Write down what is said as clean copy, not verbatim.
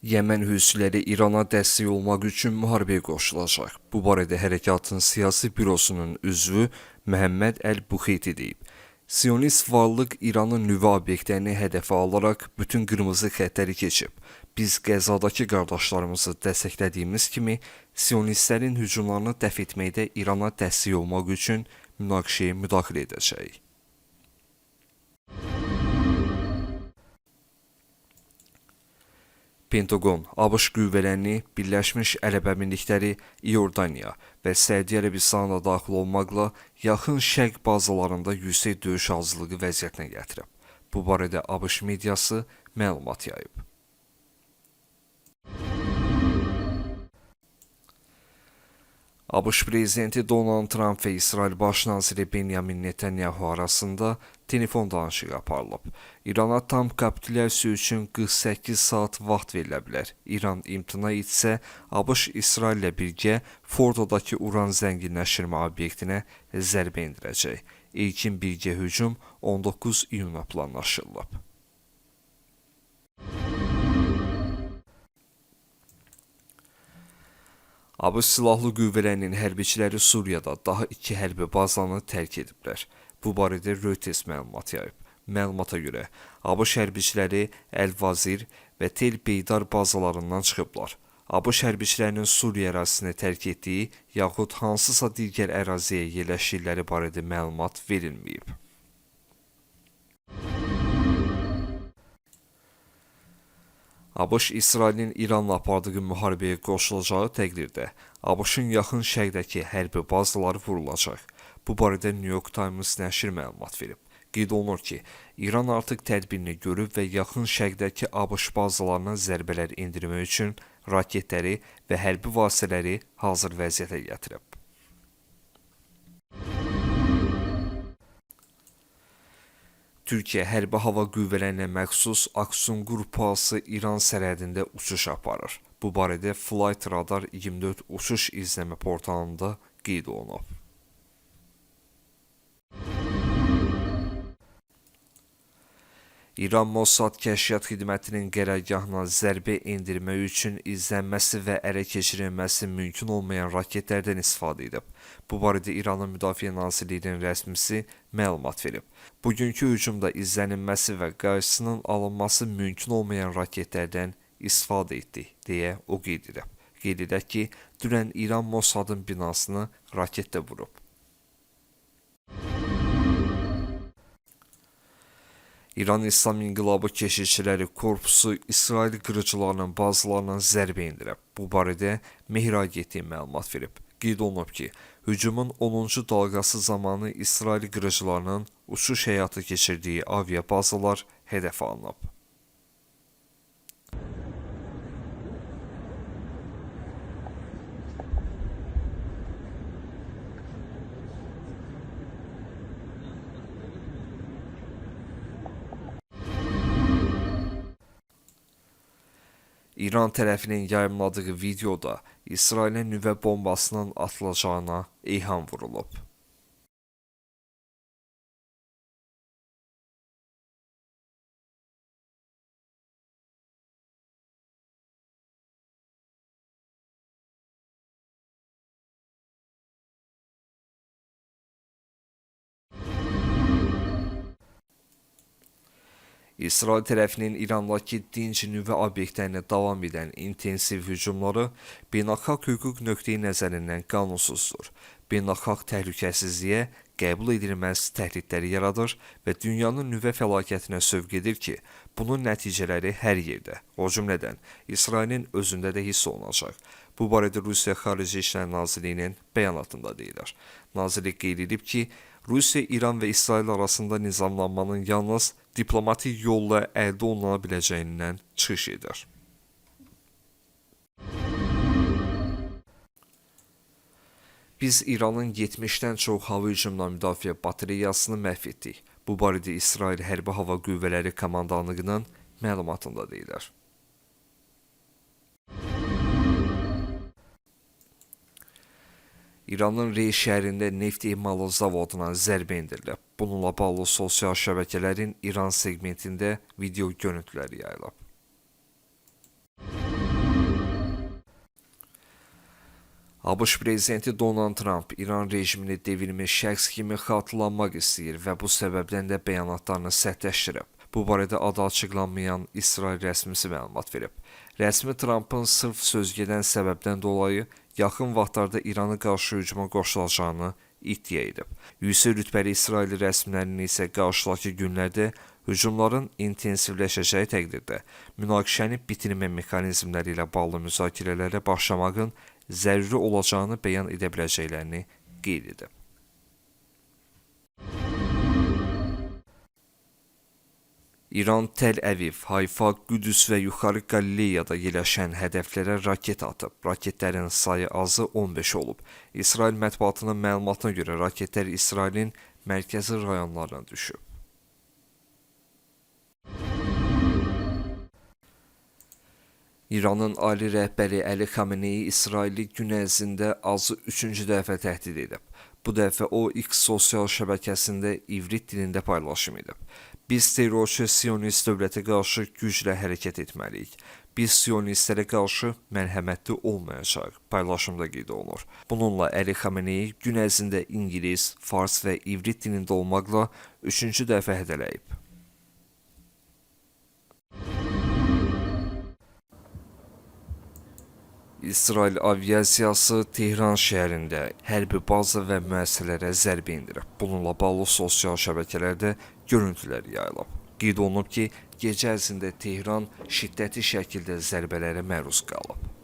Yemen hüsüləri İrana dəstək olmaq üçün müharibəyə qoşulacaq. Bu barədə hərəkatın siyasi bürosunun üzvü Məhəmməd Əl-Buxeyti deyib. Sionist varlıq İranın nüvə obyektlərini hədəfə alaraq bütün qırmızı xəttləri keçib. Biz Qəzzadakı qardaşlarımızı dəstəklədiyimiz kimi, sionistlərin hücumlarını dəf etməkdə İrana dəstək olmaq üçün münaqişəyə müdaxilə edəcəyik. Pentagon, ABŞ qüvvələrini Birləşmiş Ərəb Əmirlikləri, İordaniya və Səudiyyə Ərəbistanına daxil olmaqla yaxın şərq bazalarında yüksək döyüş hazırlığı vəziyyətinə gətirib. Bu barədə ABŞ mediası məlumat yayıb. ABŞ prezidenti Donald Trump və İsrail baş naziri Benjamin Netanyahu arasında telefon danışığı aparılıb. İrana tam kapitulyasiya üçün 48 saat vaxt verilə bilər. İran imtina etsə, ABŞ İsraillə birgə Fordodakı uran zənginləşdirmə obyektinə zərbə endirəcək. İlkin birgə hücum 19 iyuna planlaşdırılıb. ABŞ silahlı qüvvələrinin hərbiçiləri Suriyada daha 2 hərbi bazanı tərk ediblər. Bu barədə Reuters məlumat yayıb. Məlumata görə, ABŞ hərbiçiləri Əl-Vazir və Tel Beydar bazalarından çıxıblar. ABŞ hərbiçilərinin Suriya ərazisini tərk etdiyi yaxud hansısa digər əraziyə yerləşdikləri barədə məlumat verilməyib. ABŞ İsrailin İranla apardığı müharibəyə qoşulacağı təqdirdə ABŞ-ın yaxın şərqdəki hərbi bazaları vurulacaq. Bu barədə New York Times nəşri məlumat verib. Qeyd olunur ki, İran artıq tədbirini görüb və yaxın şərqdəki ABŞ bazalarına zərbələr endirmək üçün raketləri və hərbi vasitələri hazır vəziyyətə gətirib. Türkiyə hərbi hava qüvvələrinə məxsus Aksungur PUA-sı İran sərhədində uçuş aparır. Bu barədə Flight Radar 24 uçuş izləmə portalında qeyd olunub. İran Mossad Kəşfiyyat Xidmətinin qərargahına zərbə endirmək üçün izlənməsi və ələ keçirilməsi mümkün olmayan raketlərdən istifadə edib. Bu barədə İranın Müdafiə Nazirliyinin rəsmisi məlumat verib. Bugünkü hücumda izlənilməsi və qarşısının alınması mümkün olmayan raketlərdən istifadə etdik, deyə o qeyd edib. Qeyd edək ki, dünən İran Mossadın binasını raketlə vurub. İran İslam İnqilabı Keşikçiləri Korpusu İsrail qırıcılarının bazılarına zərbə endirib. Bu barədə Mehr Agentliyi məlumat verib. Qeyd olunub ki, hücumun 10-cu dalğası zamanı İsrail qırıcılarının uçuş həyata keçirdiyi aviabazalar hədəfə alınıb. İran tərəfinin yayımladığı videoda İsrailə nüvə bombasının atılacağına eyham vurulub. İsrail tərəfinin İrandakı dinc nüvə obyektlərinə davam edən intensiv hücumları beynəlxalq hüquq nöqteyi nəzərindən qanunsuzdur. Beynəlxalq təhlükəsizliyə qəbul edilməz təhdidləri yaradır və dünyanın nüvə fəlakətinə sövq edir ki, bunun nəticələri hər yerdə, o cümlədən İsrailin özündə də hiss olunacaq. Bu barədə Rusiya Xarici İşlər Nazirliyinin bəyanatında deyilir. Nazirlik qeyd edib ki, Rusiya, İran və İsrail arasında nizamlanmanın yalnız diplomatik yolla əldə oluna biləcəyindən çıxış edir. Biz İranın 70-dən çox hava hücumundan müdafiə bateriyasını məhv etdik. Bu barədə İsrail Hərbi Hava Qüvvələri Komandanlığının məlumatında deyilir. İranın Rey şəhərində neft emalı zavoduna zərbə endirilib. Bununla bağlı sosial şəbəkələrin İran segmentində video görüntüləri yayılıb. ABŞ prezidenti Donald Trump İran rejimini devirmiş şəxs kimi xatırlanmaq istəyir və bu səbəbdən də bəyanatlarını sərtləşdirib. Bu barədə adı açıqlanmayan İsrail rəsmisi məlumat verib. Rəsmi Trumpın sırf sözgedən səbəbdən dolayı yaxın vaxtlarda İrana qarşı hücuma qoşulacağını iddia edib. Yüksək rütbəli İsrail rəsmilərinin isə qarşıdakı günlərdə hücumların intensivləşəcəyi təqdirdə münaqişəni bitirmə mexanizmləri ilə bağlı müzakirələrə başlamağın zəruri olacağını bəyan edə biləcəklərini qeyd edib. İran Tel-Əviv, Hayfa, Qüdüs və Yuxarı Qalileyada yerləşən hədəflərə raket atıb. Raketlərin sayı azı 15 olub. İsrail mətbuatının məlumatına görə raketlər İsrailin mərkəzi rayonlarına düşüb. İranın ali rəhbəri Əli Xameneyi İsraili gün ərzində azı 3-cü dəfə təhdid edib. Bu dəfə o X sosial şəbəkəsində ivrit dilində paylaşım edib. Biz terrorçu Siyonist dövlətə qarşı güclə hərəkət etməliyik. Biz Siyonistlərə qarşı mərhəmətli olmayacaq paylaşımda qeyd olunur. Bununla Əli Xameneyi gün ərzində İngilis, Fars və ivrit dilində olmaqla 3-cü dəfə hədələyib. İsrail aviasiyası Tehran şəhərində hərbi baza və müəssisələrə zərbə endirib. Bununla bağlı sosial şəbəkələrdə görüntülər yayılıb. Qeyd olunub ki, gecə ərzində Tehran şiddətli şəkildə zərbələrə məruz qalıb.